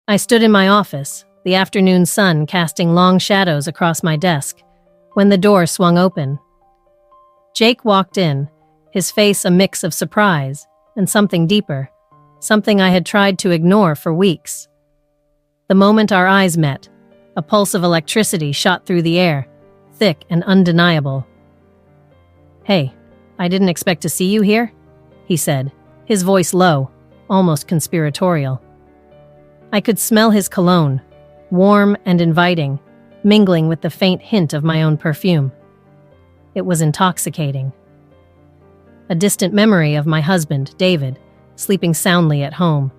I stood in my office, the afternoon sun casting long shadows across my desk, when the door swung open. Jake walked in, his face a mix of surprise and something deeper, something I had tried to ignore for weeks. The moment our eyes met, a pulse of electricity shot through the air, thick and undeniable. "Hey, I didn't expect to see you here," he said, his voice low, almost conspiratorial. I could smell his cologne, warm and inviting, mingling with the faint hint of my own perfume. It was intoxicating. A distant memory of my husband, David, sleeping soundly at home,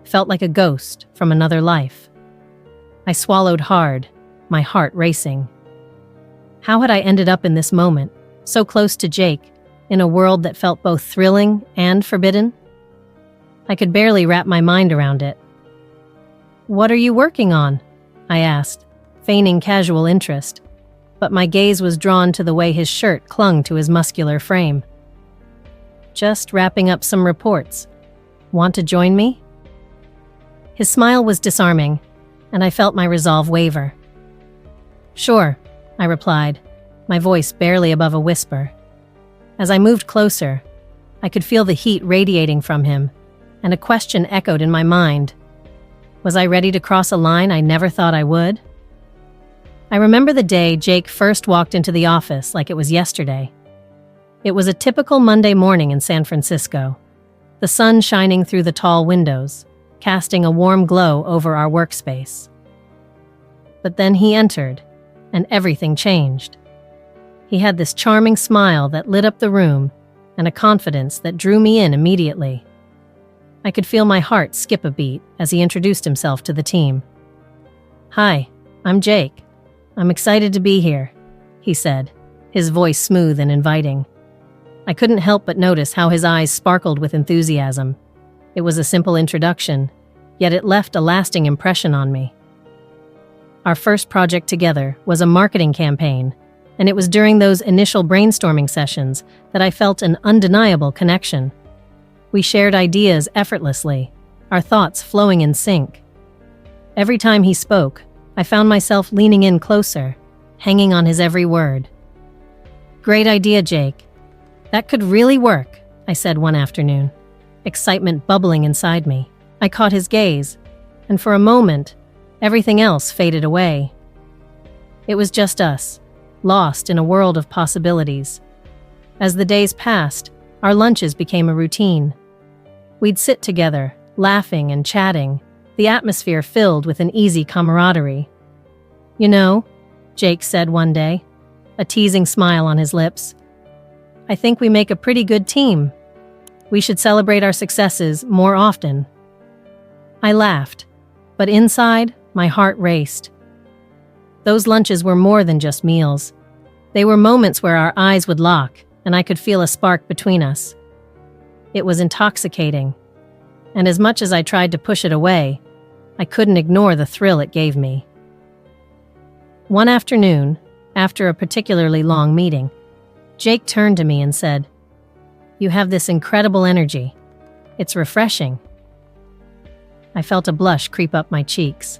felt like a ghost from another life. I swallowed hard, my heart racing. How had I ended up in this moment, so close to Jake, in a world that felt both thrilling and forbidden? I could barely wrap my mind around it. "What are you working on?" I asked, feigning casual interest, but my gaze was drawn to the way his shirt clung to his muscular frame. "Just wrapping up some reports. Want to join me?" His smile was disarming, and I felt my resolve waver. "Sure," I replied, my voice barely above a whisper. As I moved closer, I could feel the heat radiating from him, and a question echoed in my mind. Was I ready to cross a line I never thought I would? I remember the day Jake first walked into the office like it was yesterday. It was a typical Monday morning in San Francisco, the sun shining through the tall windows, casting a warm glow over our workspace. But then he entered, and everything changed. He had this charming smile that lit up the room, and a confidence that drew me in immediately. I could feel my heart skip a beat as he introduced himself to the team. "Hi, I'm Jake. I'm excited to be here," he said, his voice smooth and inviting. I couldn't help but notice how his eyes sparkled with enthusiasm. It was a simple introduction, yet it left a lasting impression on me. Our first project together was a marketing campaign, and it was during those initial brainstorming sessions that I felt an undeniable connection. We shared ideas effortlessly, our thoughts flowing in sync. Every time he spoke, I found myself leaning in closer, hanging on his every word. "Great idea, Jake. That could really work," I said one afternoon, excitement bubbling inside me. I caught his gaze, and for a moment, everything else faded away. It was just us, lost in a world of possibilities. As the days passed, our lunches became a routine. We'd sit together, laughing and chatting, the atmosphere filled with an easy camaraderie. "You know," Jake said one day, a teasing smile on his lips, "I think we make a pretty good team. We should celebrate our successes more often." I laughed, but inside, my heart raced. Those lunches were more than just meals. They were moments where our eyes would lock, and I could feel a spark between us. It was intoxicating, and as much as I tried to push it away, I couldn't ignore the thrill it gave me. One afternoon, after a particularly long meeting, Jake turned to me and said, "You have this incredible energy. It's refreshing." I felt a blush creep up my cheeks.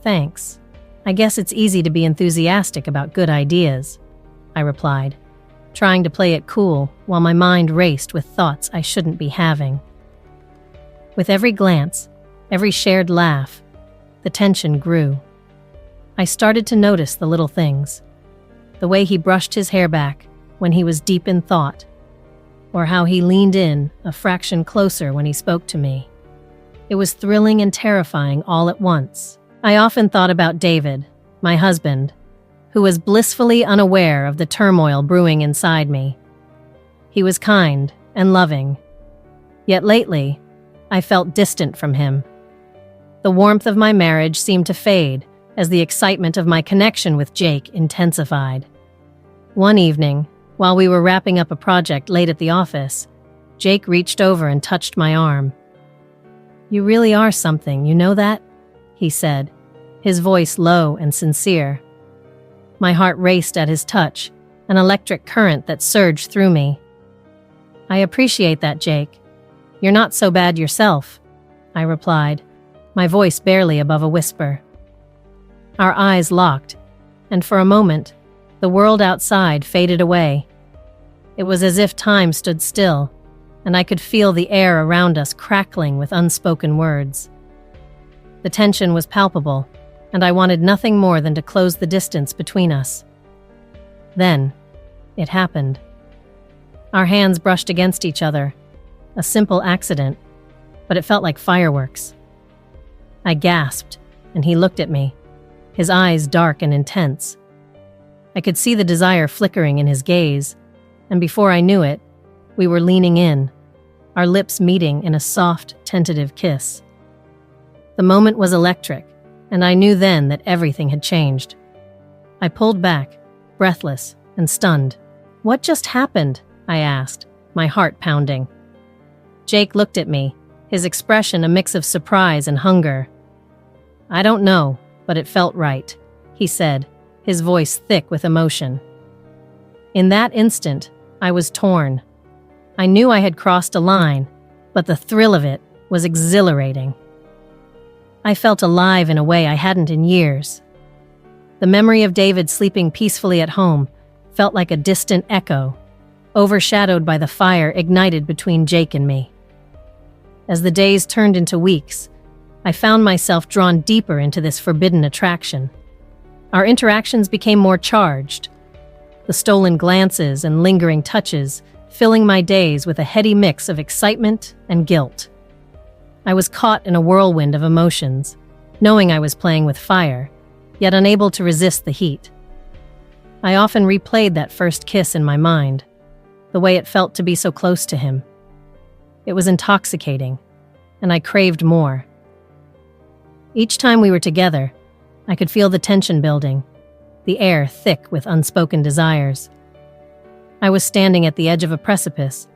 "Thanks. I guess it's easy to be enthusiastic about good ideas," I replied, trying to play it cool while my mind raced with thoughts I shouldn't be having. With every glance, every shared laugh, the tension grew. I started to notice the little things, the way he brushed his hair back when he was deep in thought, or how he leaned in a fraction closer when he spoke to me. It was thrilling and terrifying all at once. I often thought about David, my husband, who was blissfully unaware of the turmoil brewing inside me. He was kind and loving, yet lately, I felt distant from him. The warmth of my marriage seemed to fade as the excitement of my connection with Jake intensified. One evening, while we were wrapping up a project late at the office, Jake reached over and touched my arm. "You really are something, you know that?" he said, his voice low and sincere. My heart raced at his touch, an electric current that surged through me. "I appreciate that, Jake. You're not so bad yourself," I replied, my voice barely above a whisper. Our eyes locked, and for a moment, the world outside faded away. It was as if time stood still, and I could feel the air around us crackling with unspoken words. The tension was palpable, and I wanted nothing more than to close the distance between us. Then, it happened. Our hands brushed against each other, a simple accident, but it felt like fireworks. I gasped, and he looked at me, his eyes dark and intense. I could see the desire flickering in his gaze, and before I knew it, we were leaning in, our lips meeting in a soft, tentative kiss. The moment was electric, and I knew then that everything had changed. I pulled back, breathless and stunned. "What just happened?" I asked, my heart pounding. Jake looked at me, his expression a mix of surprise and hunger. "I don't know, but it felt right," he said, his voice thick with emotion. In that instant, I was torn. I knew I had crossed a line, but the thrill of it was exhilarating. I felt alive in a way I hadn't in years. The memory of David sleeping peacefully at home felt like a distant echo, overshadowed by the fire ignited between Jake and me. As the days turned into weeks, I found myself drawn deeper into this forbidden attraction. Our interactions became more charged, the stolen glances and lingering touches filling my days with a heady mix of excitement and guilt. I was caught in a whirlwind of emotions, knowing I was playing with fire, yet unable to resist the heat. I often replayed that first kiss in my mind, the way it felt to be so close to him. It was intoxicating, and I craved more. Each time we were together, I could feel the tension building, the air thick with unspoken desires. I was standing at the edge of a precipice,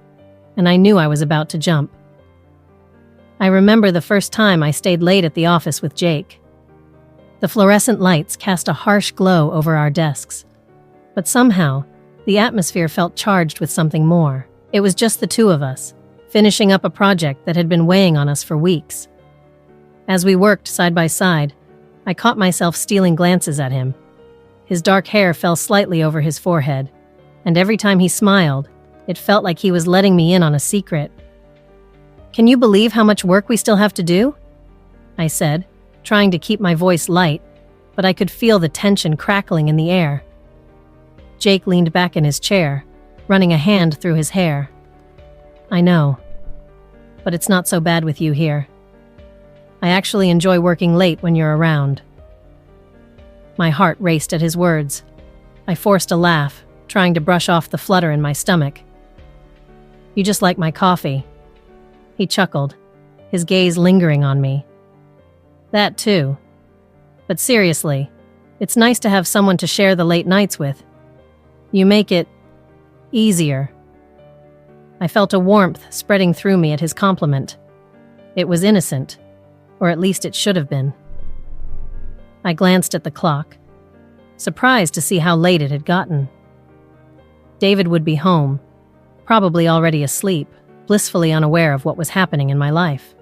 and I knew I was about to jump. I remember the first time I stayed late at the office with Jake. The fluorescent lights cast a harsh glow over our desks, but somehow, the atmosphere felt charged with something more. It was just the two of us, finishing up a project that had been weighing on us for weeks. As we worked side by side, I caught myself stealing glances at him. His dark hair fell slightly over his forehead, and every time he smiled, it felt like he was letting me in on a secret. "Can you believe how much work we still have to do?" I said, trying to keep my voice light, but I could feel the tension crackling in the air. Jake leaned back in his chair, running a hand through his hair. "I know, but it's not so bad with you here. I actually enjoy working late when you're around." My heart raced at his words. I forced a laugh, trying to brush off the flutter in my stomach. "You just like my coffee." He chuckled, his gaze lingering on me. "That too. But seriously, it's nice to have someone to share the late nights with. You make it easier." I felt a warmth spreading through me at his compliment. It was innocent, or at least it should have been. I glanced at the clock, surprised to see how late it had gotten. David would be home, probably already asleep, blissfully unaware of what was happening in my life.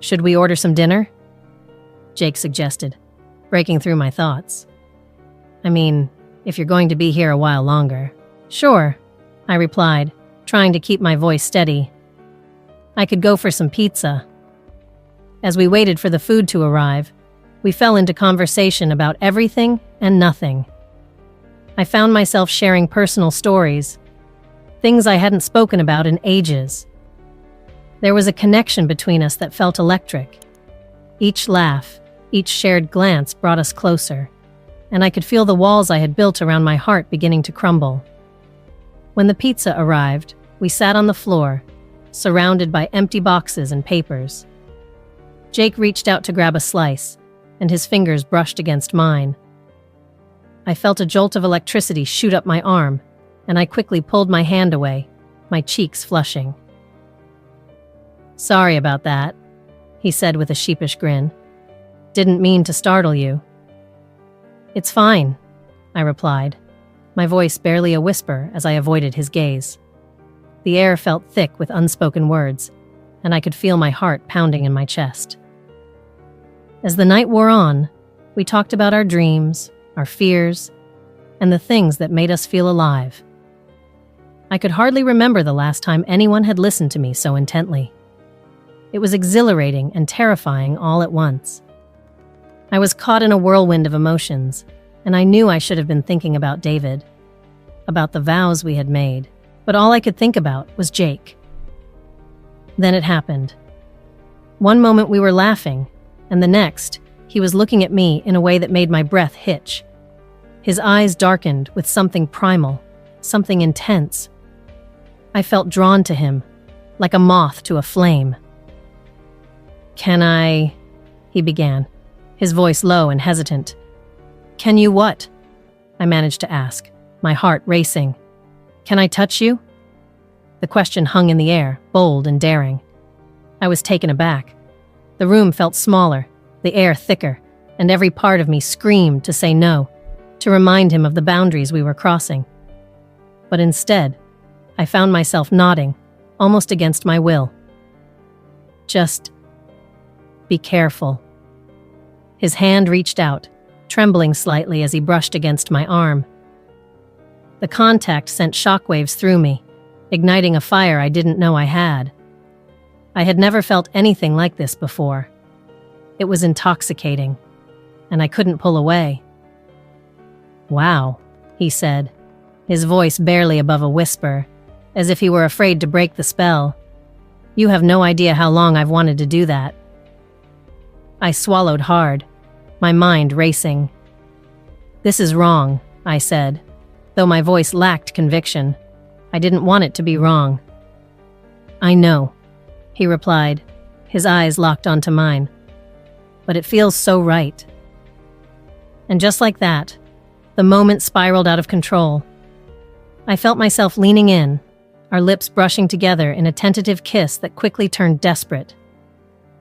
"Should we order some dinner?" Jake suggested, breaking through my thoughts. "I mean, if you're going to be here a while longer." "Sure," I replied, trying to keep my voice steady. "I could go for some pizza." As we waited for the food to arrive, we fell into conversation about everything and nothing. I found myself sharing personal stories, things I hadn't spoken about in ages. There was a connection between us that felt electric. Each laugh, each shared glance brought us closer, and I could feel the walls I had built around my heart beginning to crumble. When the pizza arrived, we sat on the floor, surrounded by empty boxes and papers. Jake reached out to grab a slice, and his fingers brushed against mine. I felt a jolt of electricity shoot up my arm, and I quickly pulled my hand away, my cheeks flushing. "Sorry about that," he said with a sheepish grin. "Didn't mean to startle you." "It's fine," I replied, my voice barely a whisper as I avoided his gaze. The air felt thick with unspoken words, and I could feel my heart pounding in my chest. As the night wore on, we talked about our dreams, our fears, and the things that made us feel alive. I could hardly remember the last time anyone had listened to me so intently. It was exhilarating and terrifying all at once. I was caught in a whirlwind of emotions, and I knew I should have been thinking about David, about the vows we had made, but all I could think about was Jake. Then it happened. One moment we were laughing, and the next, he was looking at me in a way that made my breath hitch. His eyes darkened with something primal, something intense. I felt drawn to him, like a moth to a flame. "Can I?" he began, his voice low and hesitant. "Can you what?" I managed to ask, my heart racing. "Can I touch you?" The question hung in the air, bold and daring. I was taken aback. The room felt smaller, the air thicker, and every part of me screamed to say no, to remind him of the boundaries we were crossing. But instead, I found myself nodding, almost against my will. "Just be careful." His hand reached out, trembling slightly as he brushed against my arm. The contact sent shockwaves through me, igniting a fire I didn't know I had. I had never felt anything like this before. It was intoxicating, and I couldn't pull away. "Wow," he said, his voice barely above a whisper, as if he were afraid to break the spell. "You have no idea how long I've wanted to do that." I swallowed hard, my mind racing. "This is wrong," I said, though my voice lacked conviction. I didn't want it to be wrong. "I know," he replied, his eyes locked onto mine. "But it feels so right." And just like that, the moment spiraled out of control. I felt myself leaning in, our lips brushing together in a tentative kiss that quickly turned desperate.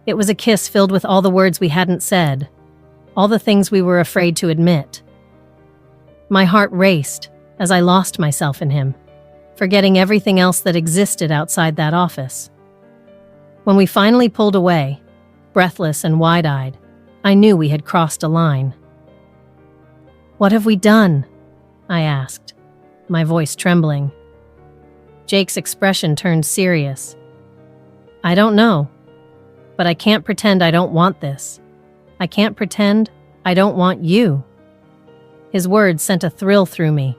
It was a kiss filled with all the words we hadn't said, all the things we were afraid to admit. My heart raced as I lost myself in him, forgetting everything else that existed outside that office. When we finally pulled away, breathless and wide-eyed, I knew we had crossed a line. "What have we done?" I asked, my voice trembling. Jake's expression turned serious. "I don't know, but I can't pretend I don't want this. I can't pretend I don't want you." His words sent a thrill through me,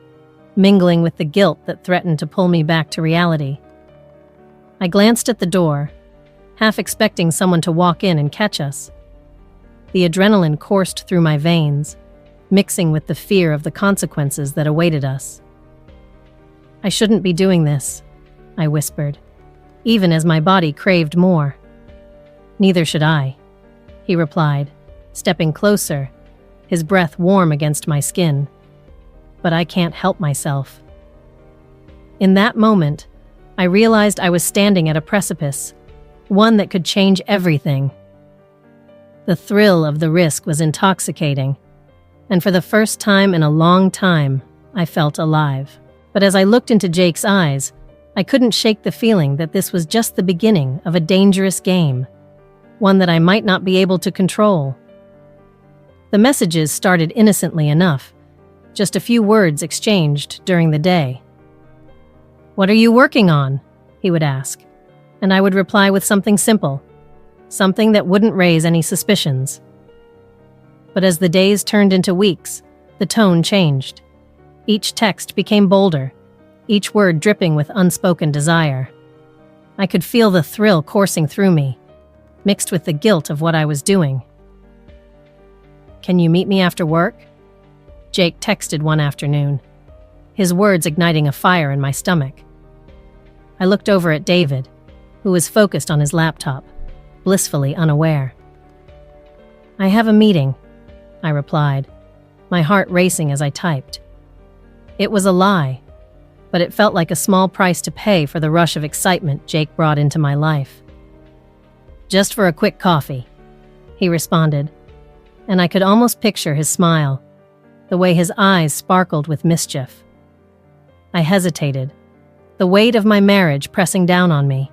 mingling with the guilt that threatened to pull me back to reality. I glanced at the door, half expecting someone to walk in and catch us. The adrenaline coursed through my veins, mixing with the fear of the consequences that awaited us. "I shouldn't be doing this," I whispered, even as my body craved more. "Neither should I," he replied, stepping closer, his breath warm against my skin. "But I can't help myself." In that moment, I realized I was standing at a precipice, one that could change everything. The thrill of the risk was intoxicating, and for the first time in a long time, I felt alive. But as I looked into Jake's eyes, I couldn't shake the feeling that this was just the beginning of a dangerous game, one that I might not be able to control. The messages started innocently enough, just a few words exchanged during the day. "What are you working on?" he would ask, and I would reply with something simple, something that wouldn't raise any suspicions. But as the days turned into weeks, the tone changed. Each text became bolder, each word dripping with unspoken desire. I could feel the thrill coursing through me, mixed with the guilt of what I was doing. "Can you meet me after work?" Jake texted one afternoon, his words igniting a fire in my stomach. I looked over at David, who was focused on his laptop, blissfully unaware. "I have a meeting," I replied, my heart racing as I typed. It was a lie, but it felt like a small price to pay for the rush of excitement Jake brought into my life. "Just for a quick coffee," he responded, and I could almost picture his smile, the way his eyes sparkled with mischief. I hesitated, the weight of my marriage pressing down on me.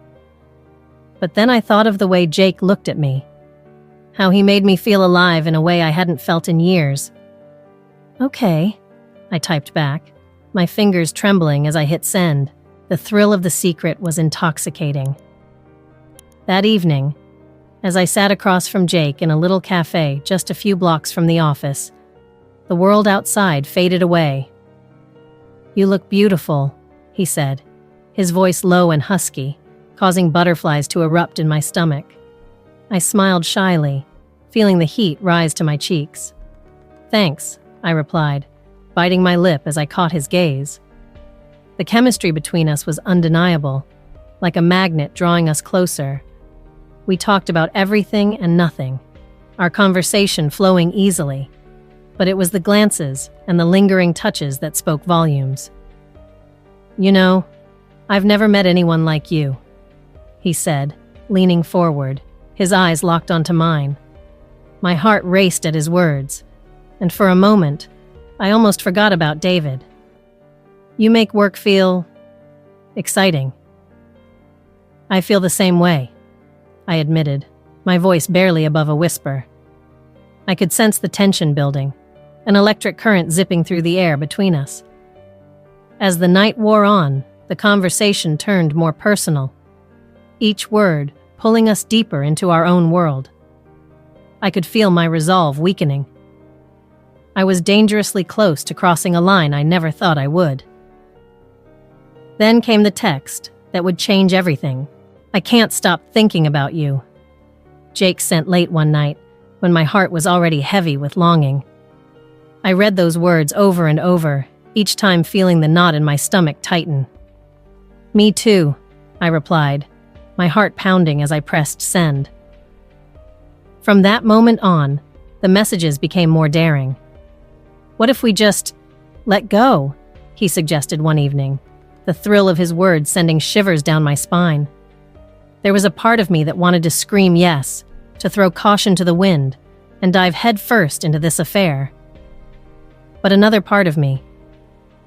But then I thought of the way Jake looked at me, how he made me feel alive in a way I hadn't felt in years. "Okay," I typed back, my fingers trembling as I hit send. The thrill of the secret was intoxicating. That evening, as I sat across from Jake in a little cafe just a few blocks from the office, the world outside faded away. "You look beautiful," he said, his voice low and husky, causing butterflies to erupt in my stomach. I smiled shyly, feeling the heat rise to my cheeks. "Thanks," I replied, biting my lip as I caught his gaze. The chemistry between us was undeniable, like a magnet drawing us closer. We talked about everything and nothing, our conversation flowing easily, but it was the glances and the lingering touches that spoke volumes. "You know, I've never met anyone like you," he said, leaning forward, his eyes locked onto mine. My heart raced at his words, and for a moment, I almost forgot about David. "You make work feel exciting." "I feel the same way," I admitted, my voice barely above a whisper. I could sense the tension building, an electric current zipping through the air between us. As the night wore on, the conversation turned more personal, each word pulling us deeper into our own world. I could feel my resolve weakening. I was dangerously close to crossing a line I never thought I would. Then came the text that would change everything. "I can't stop thinking about you," Jake sent late one night when my heart was already heavy with longing. I read those words over and over, each time feeling the knot in my stomach tighten. "Me too," I replied, my heart pounding as I pressed send. From that moment on, the messages became more daring. "What if we just let go?" he suggested one evening, the thrill of his words sending shivers down my spine. There was a part of me that wanted to scream yes, to throw caution to the wind, and dive headfirst into this affair. But another part of me,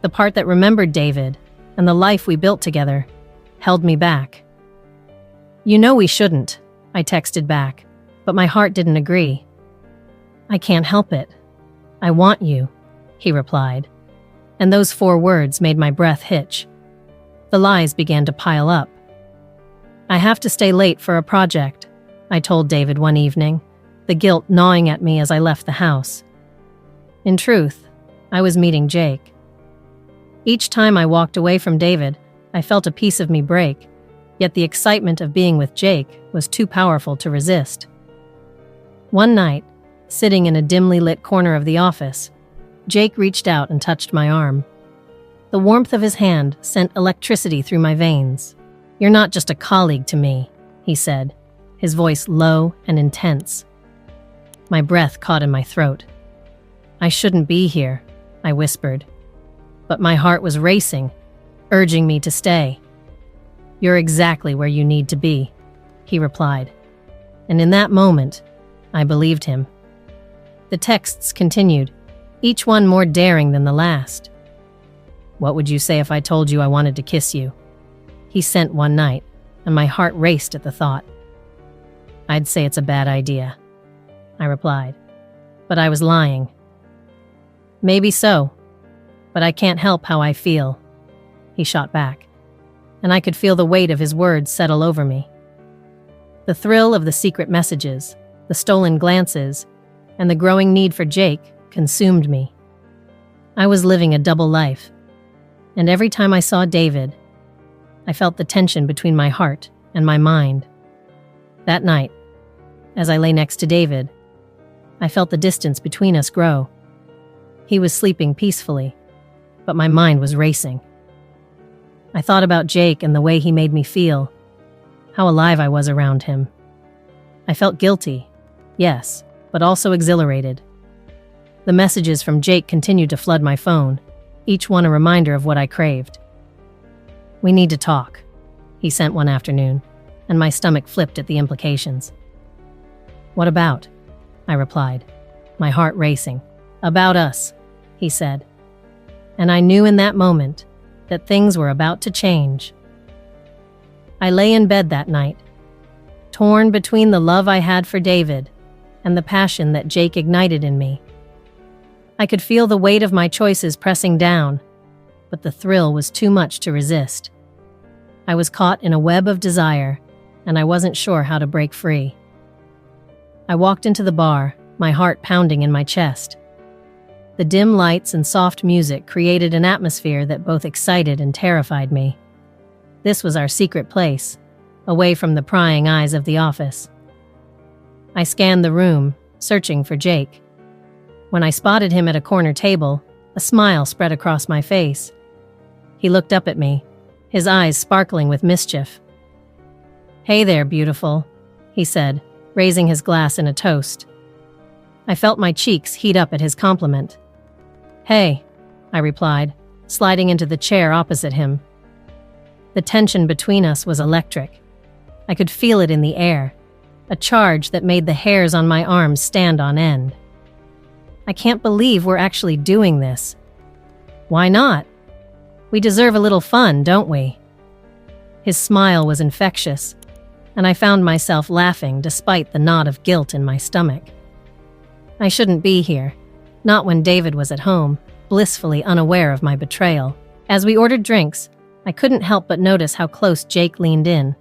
the part that remembered David and the life we built together, held me back. "You know we shouldn't," I texted back, but my heart didn't agree. "I can't help it. I want you," he replied, and those 4 words made my breath hitch. The lies began to pile up. "I have to stay late for a project," I told David one evening, the guilt gnawing at me as I left the house. In truth, I was meeting Jake. Each time I walked away from David, I felt a piece of me break, yet the excitement of being with Jake was too powerful to resist. One night, sitting in a dimly lit corner of the office, Jake reached out and touched my arm. The warmth of his hand sent electricity through my veins. "You're not just a colleague to me," he said, his voice low and intense. My breath caught in my throat. "I shouldn't be here," I whispered, but my heart was racing, urging me to stay. "You're exactly where you need to be," he replied, and in that moment, I believed him. The texts continued, each one more daring than the last. "What would you say if I told you I wanted to kiss you?" he sent one night, and my heart raced at the thought. "I'd say it's a bad idea," I replied, but I was lying. "Maybe so, but I can't help how I feel," he shot back, and I could feel the weight of his words settle over me. The thrill of the secret messages, the stolen glances, and the growing need for Jake consumed me. I was living a double life, and every time I saw David, I felt the tension between my heart and my mind. That night, as I lay next to David, I felt the distance between us grow. He was sleeping peacefully, but my mind was racing. I thought about Jake and the way he made me feel, how alive I was around him. I felt guilty, yes, but also exhilarated. The messages from Jake continued to flood my phone, each one a reminder of what I craved. "We need to talk," he sent one afternoon, and my stomach flipped at the implications. "What about?" I replied, my heart racing. "About us," he said. And I knew in that moment that things were about to change. I lay in bed that night, torn between the love I had for David and the passion that Jake ignited in me. I could feel the weight of my choices pressing down, but the thrill was too much to resist. I was caught in a web of desire, and I wasn't sure how to break free. I walked into the bar, my heart pounding in my chest. The dim lights and soft music created an atmosphere that both excited and terrified me. This was our secret place, away from the prying eyes of the office. I scanned the room, searching for Jake. When I spotted him at a corner table, a smile spread across my face. He looked up at me, his eyes sparkling with mischief. "Hey there, beautiful," he said, raising his glass in a toast. I felt my cheeks heat up at his compliment. "Hey," I replied, sliding into the chair opposite him. The tension between us was electric. I could feel it in the air, a charge that made the hairs on my arms stand on end. I can't believe we're actually doing this. Why not? We deserve a little fun, don't we? His smile was infectious, and I found myself laughing despite the knot of guilt in my stomach. I shouldn't be here, not when David was at home, blissfully unaware of my betrayal. As we ordered drinks, I couldn't help but notice how close Jake leaned in.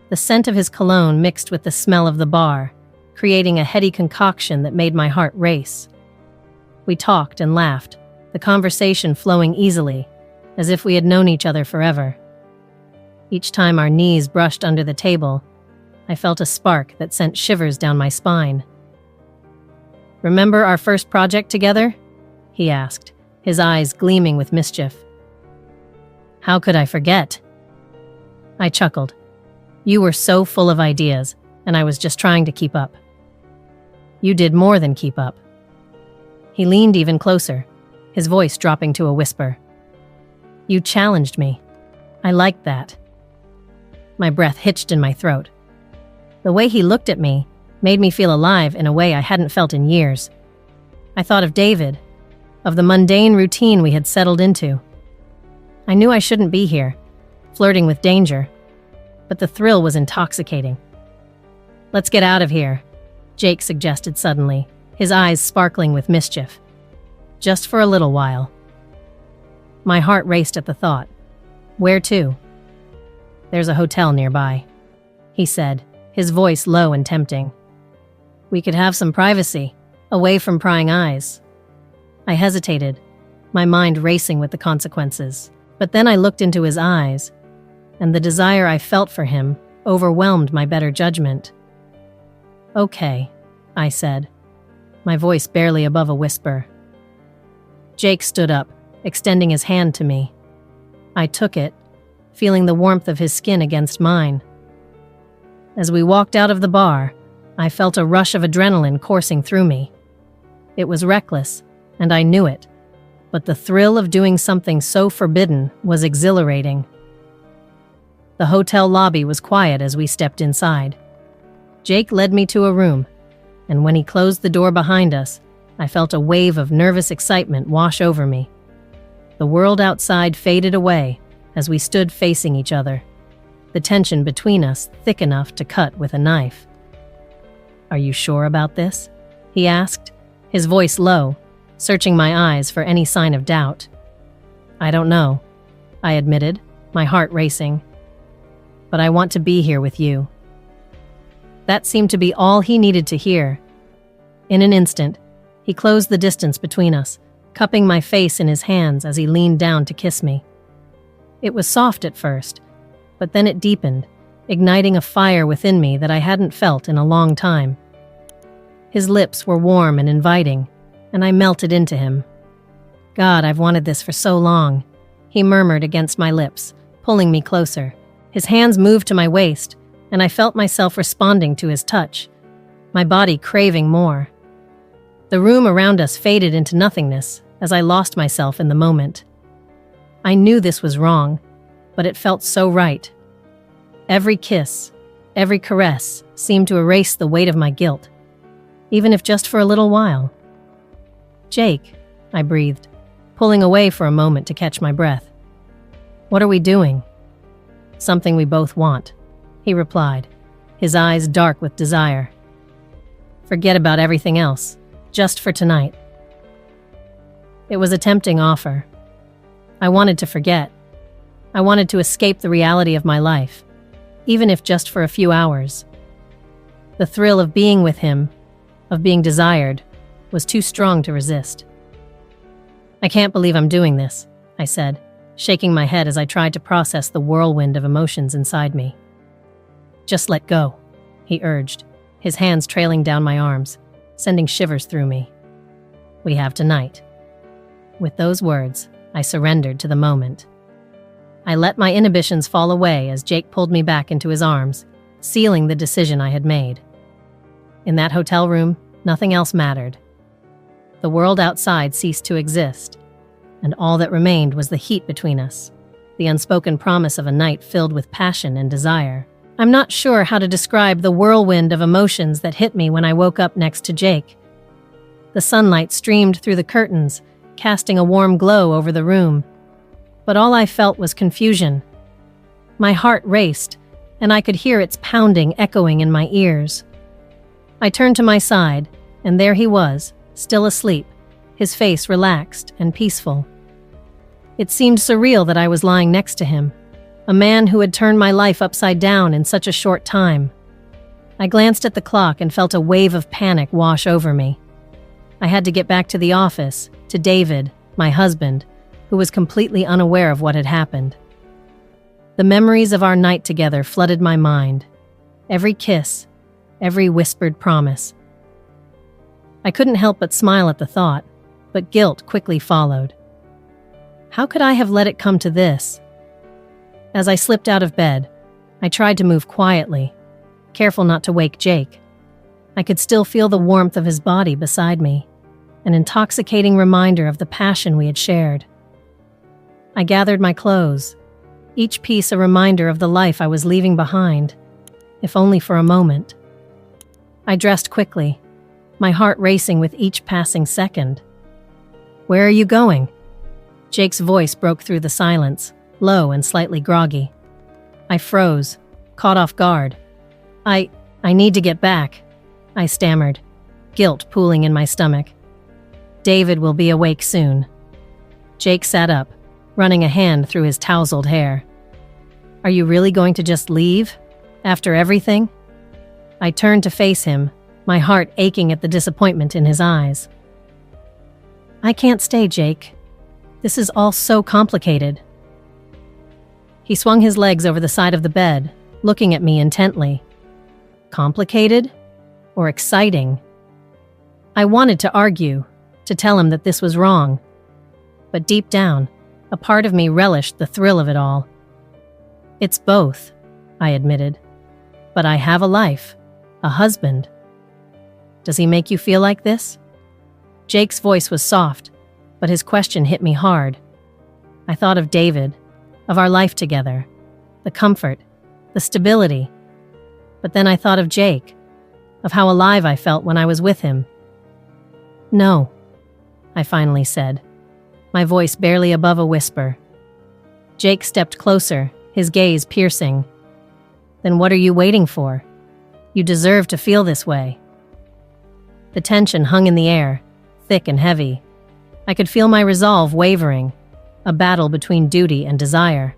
The scent of his cologne mixed with the smell of the bar, creating a heady concoction that made my heart race. We talked and laughed, the conversation flowing easily, as if we had known each other forever. Each time our knees brushed under the table, I felt a spark that sent shivers down my spine. "Remember our first project together?" he asked, his eyes gleaming with mischief. "How could I forget?" I chuckled. "You were so full of ideas, and I was just trying to keep up." "You did more than keep up." He leaned even closer, his voice dropping to a whisper. "You challenged me. I liked that." My breath hitched in my throat. The way he looked at me made me feel alive in a way I hadn't felt in years. I thought of David, of the mundane routine we had settled into. I knew I shouldn't be here, flirting with danger, but the thrill was intoxicating. "Let's get out of here," Jake suggested suddenly, his eyes sparkling with mischief. "Just for a little while." My heart raced at the thought. "Where to?" "There's a hotel nearby," he said, his voice low and tempting. "We could have some privacy, away from prying eyes." I hesitated, my mind racing with the consequences. But then I looked into his eyes, and the desire I felt for him overwhelmed my better judgment. "Okay," I said, my voice barely above a whisper. Jake stood up, extending his hand to me. I took it, feeling the warmth of his skin against mine. As we walked out of the bar, I felt a rush of adrenaline coursing through me. It was reckless, and I knew it, but the thrill of doing something so forbidden was exhilarating. The hotel lobby was quiet as we stepped inside. Jake led me to a room, and when he closed the door behind us, I felt a wave of nervous excitement wash over me. The world outside faded away as we stood facing each other, the tension between us thick enough to cut with a knife. "Are you sure about this?" he asked, his voice low, searching my eyes for any sign of doubt. "I don't know," I admitted, my heart racing. "But I want to be here with you." That seemed to be all he needed to hear. In an instant, he closed the distance between us, cupping my face in his hands as he leaned down to kiss me. It was soft at first, but then it deepened, igniting a fire within me that I hadn't felt in a long time. His lips were warm and inviting, and I melted into him. "God, I've wanted this for so long," he murmured against my lips, pulling me closer. His hands moved to my waist, and I felt myself responding to his touch, my body craving more. The room around us faded into nothingness as I lost myself in the moment. I knew this was wrong, but it felt so right. Every kiss, every caress seemed to erase the weight of my guilt, even if just for a little while. "Jake," I breathed, pulling away for a moment to catch my breath. "What are we doing?" "Something we both want," he replied, his eyes dark with desire. Forget about everything else, just for tonight. It was a tempting offer. I wanted to forget. I wanted to escape the reality of my life, even if just for a few hours. The thrill of being with him, of being desired, was too strong to resist. I can't believe I'm doing this, I said, shaking my head as I tried to process the whirlwind of emotions inside me. Just let go, he urged, his hands trailing down my arms, sending shivers through me. We have tonight. With those words, I surrendered to the moment. I let my inhibitions fall away as Jake pulled me back into his arms, sealing the decision I had made. In that hotel room, nothing else mattered. The world outside ceased to exist, and all that remained was the heat between us, the unspoken promise of a night filled with passion and desire. I'm not sure how to describe the whirlwind of emotions that hit me when I woke up next to Jake. The sunlight streamed through the curtains, casting a warm glow over the room. But all I felt was confusion. My heart raced, and I could hear its pounding echoing in my ears. I turned to my side, and there he was, still asleep, his face relaxed and peaceful. It seemed surreal that I was lying next to him, a man who had turned my life upside down in such a short time. I glanced at the clock and felt a wave of panic wash over me. I had to get back to the office, to David, my husband, who was completely unaware of what had happened. The memories of our night together flooded my mind. Every kiss, every whispered promise. I couldn't help but smile at the thought, but guilt quickly followed. How could I have let it come to this? As I slipped out of bed, I tried to move quietly, careful not to wake Jake. I could still feel the warmth of his body beside me, an intoxicating reminder of the passion we had shared. I gathered my clothes, each piece a reminder of the life I was leaving behind, if only for a moment. I dressed quickly, my heart racing with each passing second. "Where are you going?" Jake's voice broke through the silence, low and slightly groggy. I froze, caught off guard. I need to get back," I stammered, guilt pooling in my stomach. "David will be awake soon." Jake sat up, running a hand through his tousled hair. "Are you really going to just leave? After everything?" I turned to face him, my heart aching at the disappointment in his eyes. "I can't stay, Jake. This is all so complicated." He swung his legs over the side of the bed, looking at me intently. Complicated? Or exciting? I wanted to argue, to tell him that this was wrong. But deep down, a part of me relished the thrill of it all. "It's both," I admitted. "But I have a life, a husband." "Does he make you feel like this?" Jake's voice was soft, but his question hit me hard. I thought of David, of our life together, the comfort, the stability. But then I thought of Jake, of how alive I felt when I was with him. "No," I finally said, my voice barely above a whisper. Jake stepped closer, his gaze piercing. "Then what are you waiting for? You deserve to feel this way." The tension hung in the air, thick and heavy. I could feel my resolve wavering, a battle between duty and desire.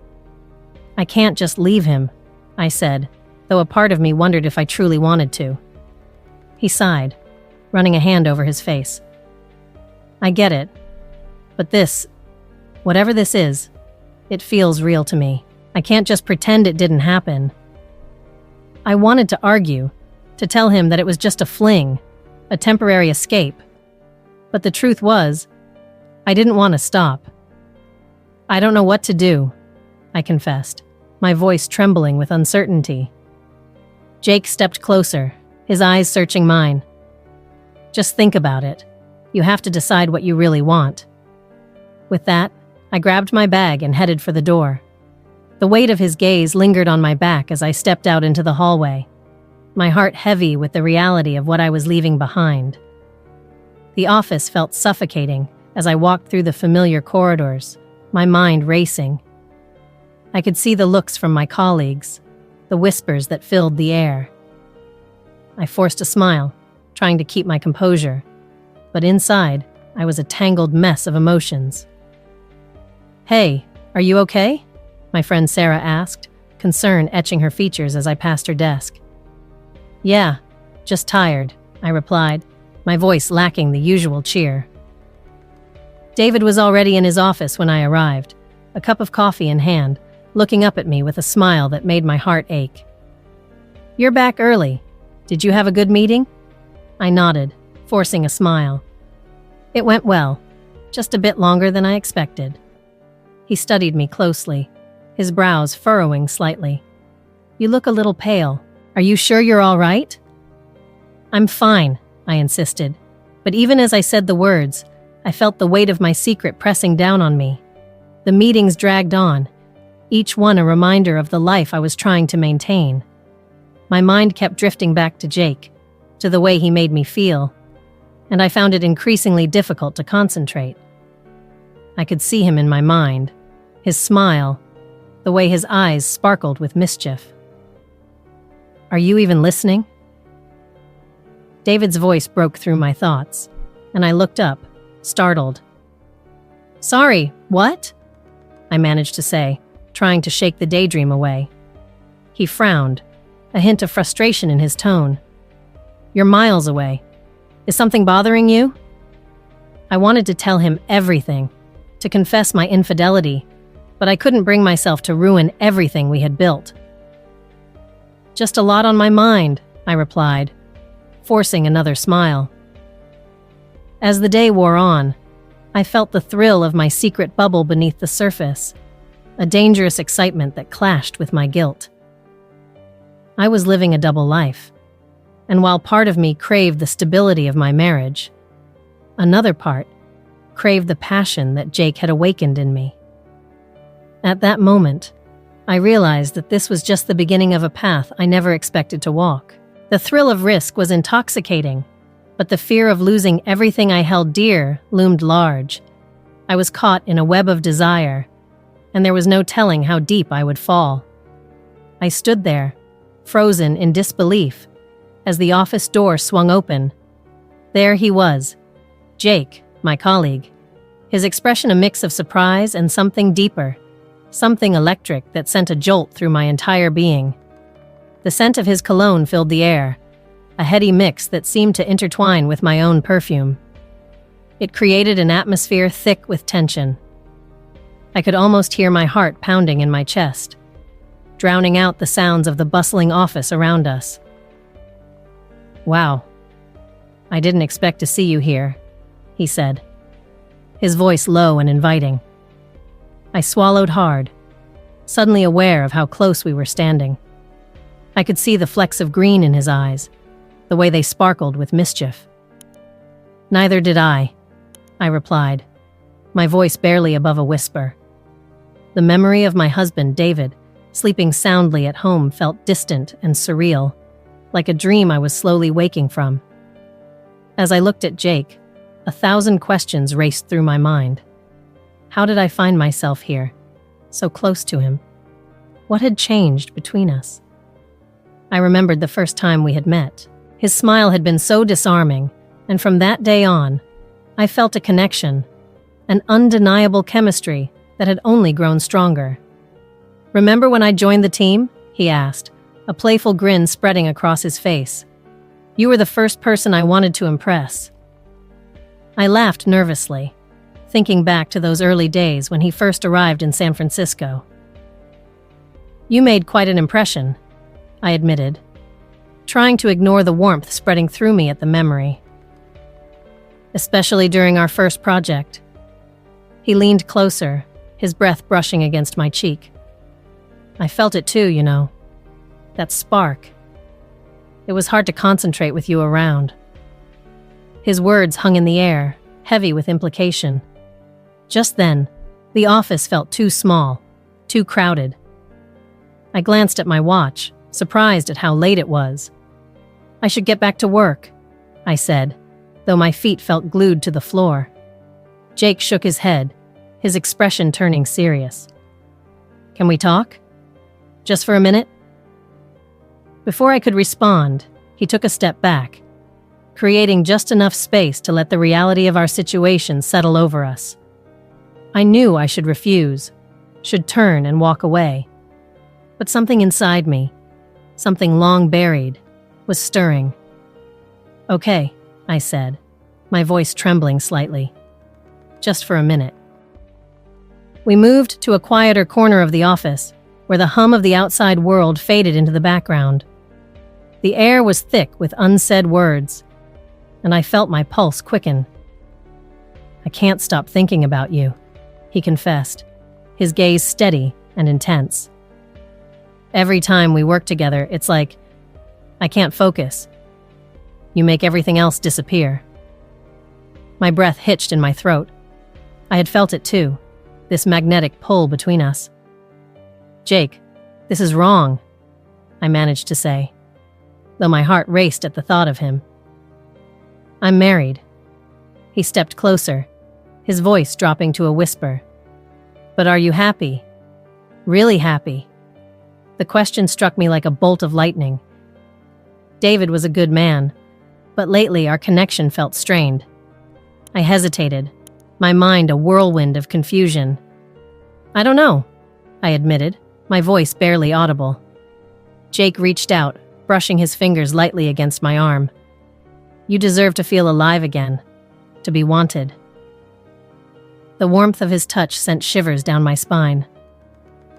"I can't just leave him," I said, though a part of me wondered if I truly wanted to. He sighed, running a hand over his face. "I get it. But this, whatever this is, it feels real to me. I can't just pretend it didn't happen." I wanted to argue, to tell him that it was just a fling, a temporary escape. But the truth was, I didn't want to stop. "I don't know what to do," I confessed, my voice trembling with uncertainty. Jake stepped closer, his eyes searching mine. "Just think about it. You have to decide what you really want." With that, I grabbed my bag and headed for the door. The weight of his gaze lingered on my back as I stepped out into the hallway, my heart heavy with the reality of what I was leaving behind. The office felt suffocating as I walked through the familiar corridors, my mind racing. I could see the looks from my colleagues, the whispers that filled the air. I forced a smile, trying to keep my composure. But inside, I was a tangled mess of emotions. "Hey, are you okay?" my friend Sarah asked, concern etching her features as I passed her desk. "Yeah, just tired," I replied, my voice lacking the usual cheer. David was already in his office when I arrived, a cup of coffee in hand, looking up at me with a smile that made my heart ache. "You're back early. Did you have a good meeting?" I nodded, forcing a smile. "It went well, just a bit longer than I expected." He studied me closely, his brows furrowing slightly. "You look a little pale. Are you sure you're all right?" "I'm fine," I insisted, but even as I said the words, I felt the weight of my secret pressing down on me. The meetings dragged on, each one a reminder of the life I was trying to maintain. My mind kept drifting back to Jake, to the way he made me feel, and I found it increasingly difficult to concentrate. I could see him in my mind, his smile, the way his eyes sparkled with mischief. "Are you even listening?" David's voice broke through my thoughts, and I looked up, startled. "Sorry, what?" I managed to say, trying to shake the daydream away. He frowned, a hint of frustration in his tone. "You're miles away. Is something bothering you?" I wanted to tell him everything, to confess my infidelity, but I couldn't bring myself to ruin everything we had built. "Just a lot on my mind," I replied, forcing another smile. As the day wore on, I felt the thrill of my secret bubble beneath the surface, a dangerous excitement that clashed with my guilt. I was living a double life, and while part of me craved the stability of my marriage, another part craved the passion that Jake had awakened in me. At that moment, I realized that this was just the beginning of a path I never expected to walk. The thrill of risk was intoxicating, but the fear of losing everything I held dear loomed large. I was caught in a web of desire, and there was no telling how deep I would fall. I stood there, frozen in disbelief, as the office door swung open. There he was, Jake, my colleague, his expression a mix of surprise and something deeper, something electric that sent a jolt through my entire being. The scent of his cologne filled the air, a heady mix that seemed to intertwine with my own perfume. It created an atmosphere thick with tension. I could almost hear my heart pounding in my chest, drowning out the sounds of the bustling office around us. "Wow, I didn't expect to see you here," he said, his voice low and inviting. I swallowed hard, suddenly aware of how close we were standing. I could see the flecks of green in his eyes, the way they sparkled with mischief. "Neither did I replied, my voice barely above a whisper. The memory of my husband, David, sleeping soundly at home felt distant and surreal, like a dream I was slowly waking from. As I looked at Jake, 1,000 questions raced through my mind. How did I find myself here, so close to him? What had changed between us? I remembered the first time we had met. His smile had been so disarming, and from that day on, I felt a connection, an undeniable chemistry that had only grown stronger. "Remember when I joined the team?" he asked, a playful grin spreading across his face. "You were the first person I wanted to impress." I laughed nervously, thinking back to those early days when he first arrived in San Francisco. "You made quite an impression," I admitted, trying to ignore the warmth spreading through me at the memory. "Especially during our first project." He leaned closer, his breath brushing against my cheek. "I felt it too, you know. That spark. It was hard to concentrate with you around." His words hung in the air, heavy with implication. Just then, the office felt too small, too crowded. I glanced at my watch, surprised at how late it was. "I should get back to work," I said, though my feet felt glued to the floor. Jake shook his head, his expression turning serious. "Can we talk? Just for a minute?" Before I could respond, he took a step back. creating just enough space to let the reality of our situation settle over us. I knew I should refuse, should turn and walk away. But something inside me, something long buried, was stirring. "Okay," I said, my voice trembling slightly. "Just for a minute." We moved to a quieter corner of the office, where the hum of the outside world faded into the background. The air was thick with unsaid words, and I felt my pulse quicken. "I can't stop thinking about you," he confessed, his gaze steady and intense. "Every time we work together, it's like I can't focus. You make everything else disappear." My breath hitched in my throat. I had felt it too, this magnetic pull between us. "Jake, this is wrong," I managed to say, though my heart raced at the thought of him. "I'm married." He stepped closer, his voice dropping to a whisper. "But are you happy? Really happy?" The question struck me like a bolt of lightning. David was a good man, but lately our connection felt strained. I hesitated, my mind a whirlwind of confusion. "I don't know," I admitted, my voice barely audible. Jake reached out, brushing his fingers lightly against my arm. "You deserve to feel alive again, to be wanted." The warmth of his touch sent shivers down my spine.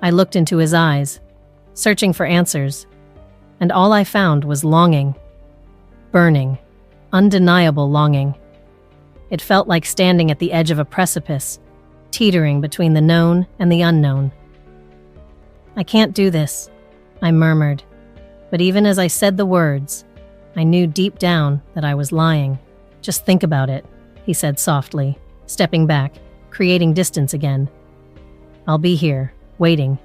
I looked into his eyes, searching for answers, and all I found was longing. Burning, undeniable longing. It felt like standing at the edge of a precipice, teetering between the known and the unknown. "I can't do this," I murmured, but even as I said the words, I knew deep down that I was lying. "Just think about it," he said softly, stepping back, creating distance again. "I'll be here, waiting,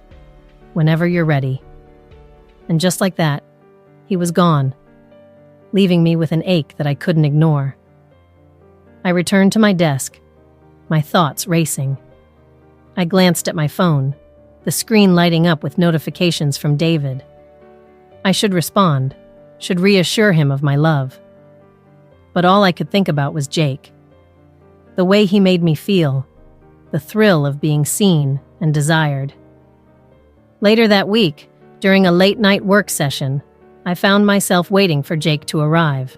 whenever you're ready." And just like that, he was gone, leaving me with an ache that I couldn't ignore. I returned to my desk, my thoughts racing. I glanced at my phone, the screen lighting up with notifications from David. I should respond, should reassure him of my love. But all I could think about was Jake. The way he made me feel, the thrill of being seen and desired. Later that week, during a late-night work session, I found myself waiting for Jake to arrive.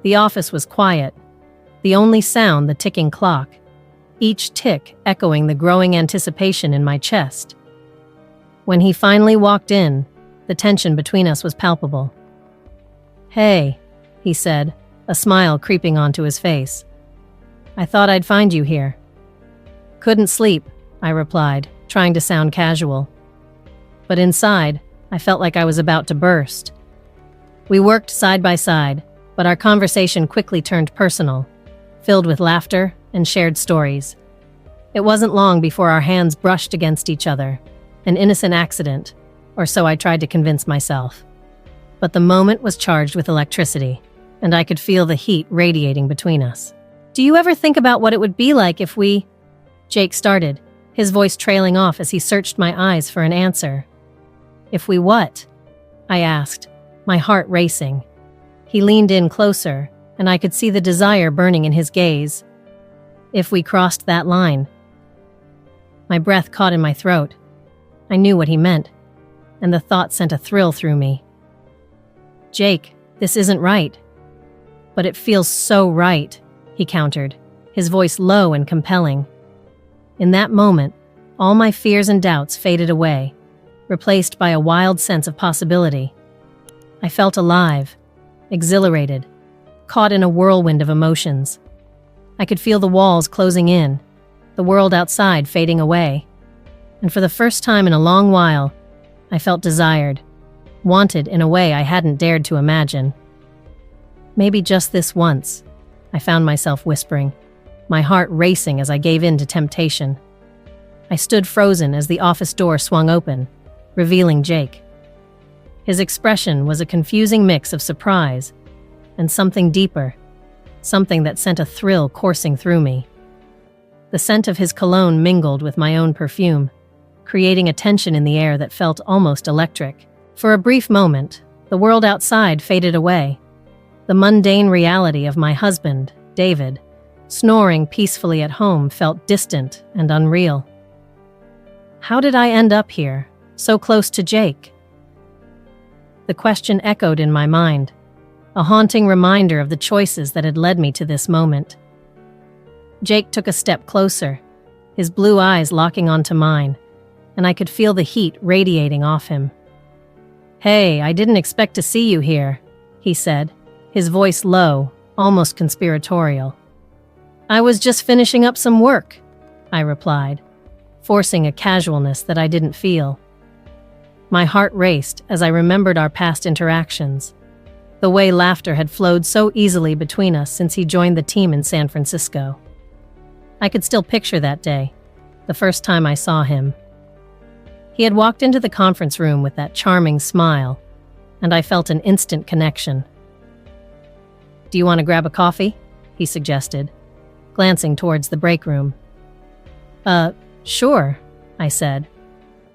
The office was quiet, the only sound the ticking clock, each tick echoing the growing anticipation in my chest. When he finally walked in, the tension between us was palpable. "Hey," he said, a smile creeping onto his face. "I thought I'd find you here." "Couldn't sleep," I replied, trying to sound casual. But inside, I felt like I was about to burst. We worked side by side, but our conversation quickly turned personal, filled with laughter and shared stories. It wasn't long before our hands brushed against each other, an innocent accident, or so I tried to convince myself. But the moment was charged with electricity, and I could feel the heat radiating between us. "Do you ever think about what it would be like if we—" Jake started, his voice trailing off as he searched my eyes for an answer. "If we what?" I asked, my heart racing. He leaned in closer, and I could see the desire burning in his gaze. "If we crossed that line." My breath caught in my throat. I knew what he meant, and the thought sent a thrill through me. "Jake, this isn't right." "But it feels so right," he countered, his voice low and compelling. In that moment, all my fears and doubts faded away, replaced by a wild sense of possibility. I felt alive, exhilarated, caught in a whirlwind of emotions. I could feel the walls closing in, the world outside fading away. And for the first time in a long while, I felt desired, wanted in a way I hadn't dared to imagine. "Maybe just this once," I found myself whispering, my heart racing as I gave in to temptation. I stood frozen as the office door swung open, revealing Jake. His expression was a confusing mix of surprise and something deeper, something that sent a thrill coursing through me. The scent of his cologne mingled with my own perfume, creating a tension in the air that felt almost electric. For a brief moment, the world outside faded away, The mundane reality of my husband, David, snoring peacefully at home felt distant and unreal. How did I end up here, so close to Jake? The question echoed in my mind, a haunting reminder of the choices that had led me to this moment. Jake took a step closer, his blue eyes locking onto mine, and I could feel the heat radiating off him. "Hey, I didn't expect to see you here," he said, his voice low, almost conspiratorial. "I was just finishing up some work," I replied, forcing a casualness that I didn't feel. My heart raced as I remembered our past interactions, the way laughter had flowed so easily between us since he joined the team in San Francisco. I could still picture that day, the first time I saw him. He had walked into the conference room with that charming smile, and I felt an instant connection. "Do you want to grab a coffee?" he suggested, glancing towards the break room. Sure," I said,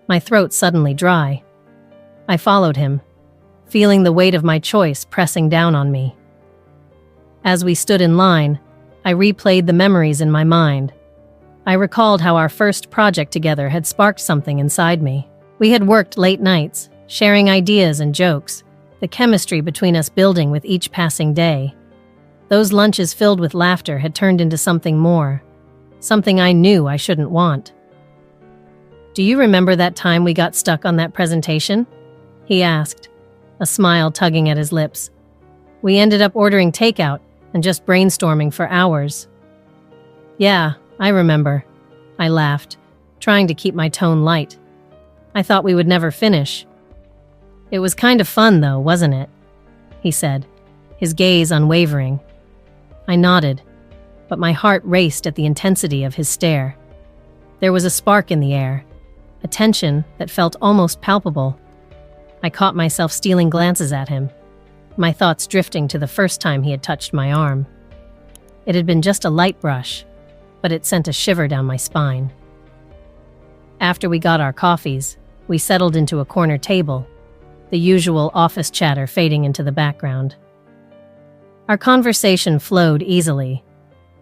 my throat suddenly dry. I followed him, feeling the weight of my choice pressing down on me. As we stood in line, I replayed the memories in my mind. I recalled how our first project together had sparked something inside me. We had worked late nights, sharing ideas and jokes, the chemistry between us building with each passing day. Those lunches filled with laughter had turned into something more, something I knew I shouldn't want. "Do you remember that time we got stuck on that presentation?" he asked, a smile tugging at his lips. "We ended up ordering takeout and just brainstorming for hours." "Yeah, I remember," I laughed, trying to keep my tone light. "I thought we would never finish." "It was kind of fun though, wasn't it?" he said, his gaze unwavering. I nodded, but my heart raced at the intensity of his stare. There was a spark in the air, a tension that felt almost palpable. I caught myself stealing glances at him, my thoughts drifting to the first time he had touched my arm. It had been just a light brush, but it sent a shiver down my spine. After we got our coffees, we settled into a corner table, the usual office chatter fading into the background. Our conversation flowed easily,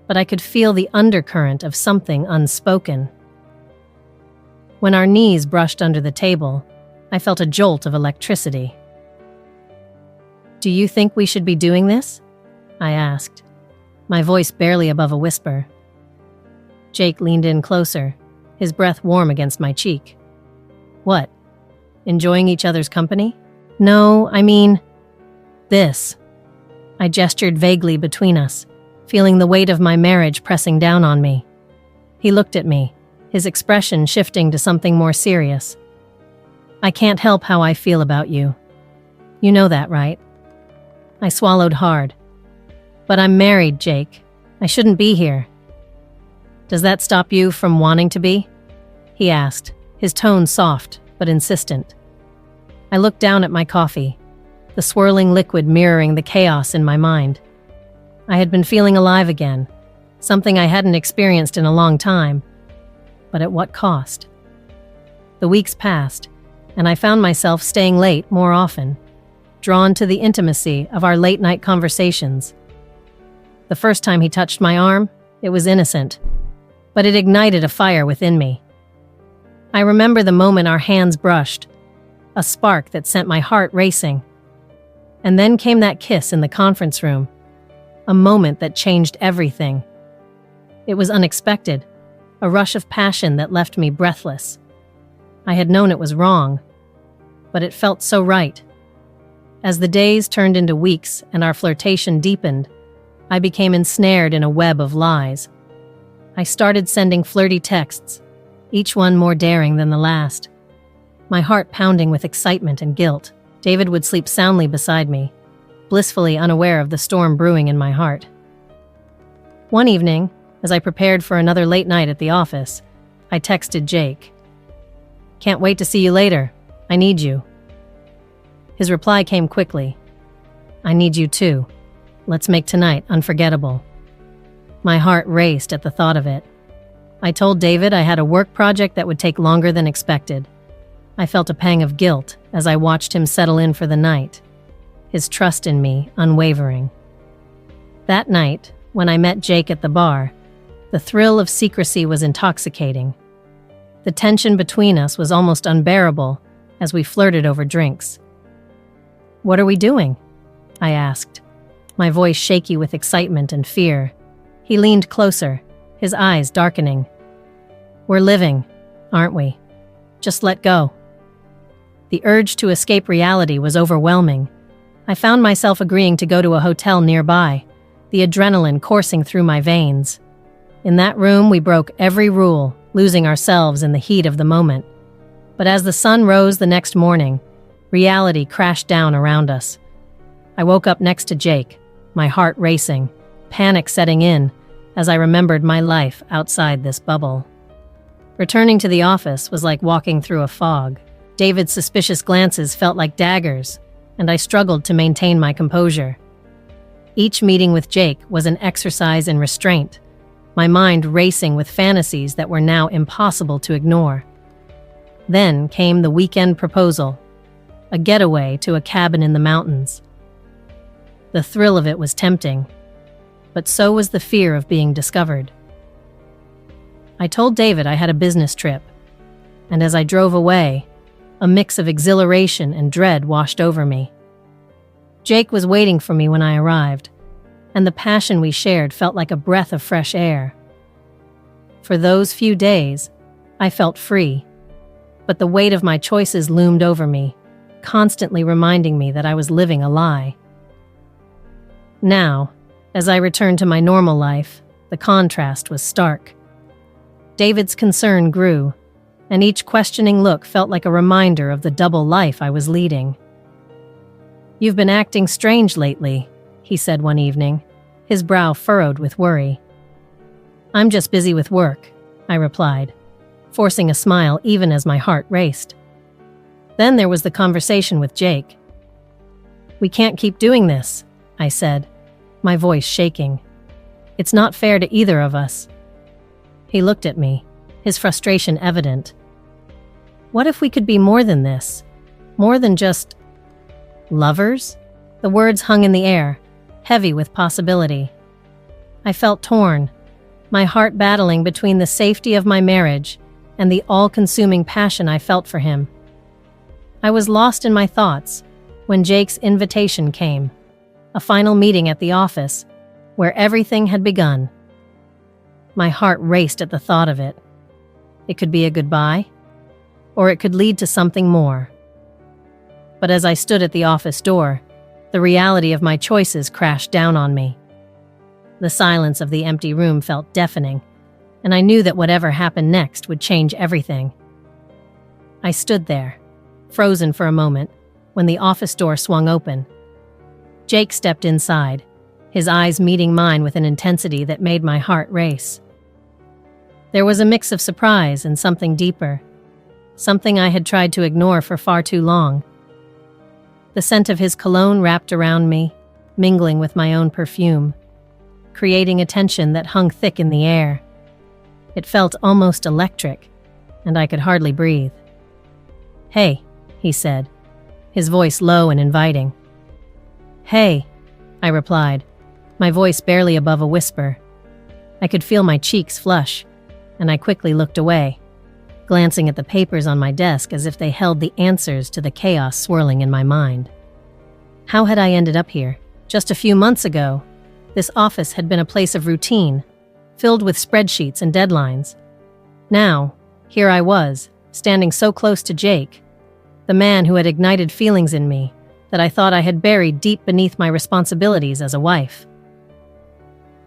but I could feel the undercurrent of something unspoken. When our knees brushed under the table, I felt a jolt of electricity. "Do you think we should be doing this?" I asked, my voice barely above a whisper. Jake leaned in closer, his breath warm against my cheek. "What? Enjoying each other's company?" "No, I mean, this." I gestured vaguely between us, feeling the weight of my marriage pressing down on me. He looked at me, his expression shifting to something more serious. "I can't help how I feel about you. You know that, right?" I swallowed hard. "But I'm married, Jake. I shouldn't be here." "Does that stop you from wanting to be?" he asked, his tone soft but insistent. I looked down at my coffee, the swirling liquid mirroring the chaos in my mind. I had been feeling alive again, something I hadn't experienced in a long time. But at what cost? The weeks passed, and I found myself staying late more often, drawn to the intimacy of our late-night conversations. The first time he touched my arm, it was innocent, but it ignited a fire within me. I remember the moment our hands brushed, a spark that sent my heart racing. And then came that kiss in the conference room, a moment that changed everything. It was unexpected, a rush of passion that left me breathless. I had known it was wrong, but it felt so right. As the days turned into weeks and our flirtation deepened, I became ensnared in a web of lies. I started sending flirty texts, each one more daring than the last. My heart pounding with excitement and guilt. David would sleep soundly beside me, blissfully unaware of the storm brewing in my heart. One evening, as I prepared for another late night at the office, I texted Jake. "Can't wait to see you later. I need you." His reply came quickly. "I need you too. Let's make tonight unforgettable." My heart raced at the thought of it. I told David I had a work project that would take longer than expected. I felt a pang of guilt as I watched him settle in for the night, his trust in me unwavering. That night, when I met Jake at the bar, the thrill of secrecy was intoxicating. The tension between us was almost unbearable as we flirted over drinks. "What are we doing?" I asked, my voice shaky with excitement and fear. He leaned closer, his eyes darkening. "We're living, aren't we? Just let go." The urge to escape reality was overwhelming. I found myself agreeing to go to a hotel nearby, the adrenaline coursing through my veins. In that room, we broke every rule, losing ourselves in the heat of the moment. But as the sun rose the next morning, reality crashed down around us. I woke up next to Jake, my heart racing, panic setting in as I remembered my life outside this bubble. Returning to the office was like walking through a fog. David's suspicious glances felt like daggers, and I struggled to maintain my composure. Each meeting with Jake was an exercise in restraint, my mind racing with fantasies that were now impossible to ignore. Then came the weekend proposal, a getaway to a cabin in the mountains. The thrill of it was tempting, but so was the fear of being discovered. I told David I had a business trip, and as I drove away, a mix of exhilaration and dread washed over me. Jake was waiting for me when I arrived, and the passion we shared felt like a breath of fresh air. For those few days, I felt free, but the weight of my choices loomed over me, constantly reminding me that I was living a lie. Now, as I returned to my normal life, the contrast was stark. David's concern grew, and each questioning look felt like a reminder of the double life I was leading. "You've been acting strange lately," he said one evening, his brow furrowed with worry. "I'm just busy with work," I replied, forcing a smile even as my heart raced. Then there was the conversation with Jake. "We can't keep doing this," I said, my voice shaking. "It's not fair to either of us." He looked at me, his frustration evident. "What if we could be more than this? More than just lovers?" The words hung in the air, heavy with possibility. I felt torn, my heart battling between the safety of my marriage and the all-consuming passion I felt for him. I was lost in my thoughts when Jake's invitation came, a final meeting at the office where everything had begun. My heart raced at the thought of it. It could be a goodbye, or it could lead to something more. But as I stood at the office door, the reality of my choices crashed down on me. The silence of the empty room felt deafening, and I knew that whatever happened next would change everything. I stood there, frozen for a moment, when the office door swung open. Jake stepped inside, his eyes meeting mine with an intensity that made my heart race. There was a mix of surprise and something deeper, something I had tried to ignore for far too long. The scent of his cologne wrapped around me, mingling with my own perfume, creating a tension that hung thick in the air. It felt almost electric, and I could hardly breathe. "Hey," he said, his voice low and inviting. "Hey," I replied, my voice barely above a whisper. I could feel my cheeks flush, and I quickly looked away, glancing at the papers on my desk as if they held the answers to the chaos swirling in my mind. How had I ended up here? Just a few months ago, this office had been a place of routine, filled with spreadsheets and deadlines. Now, here I was, standing so close to Jake, the man who had ignited feelings in me that I thought I had buried deep beneath my responsibilities as a wife.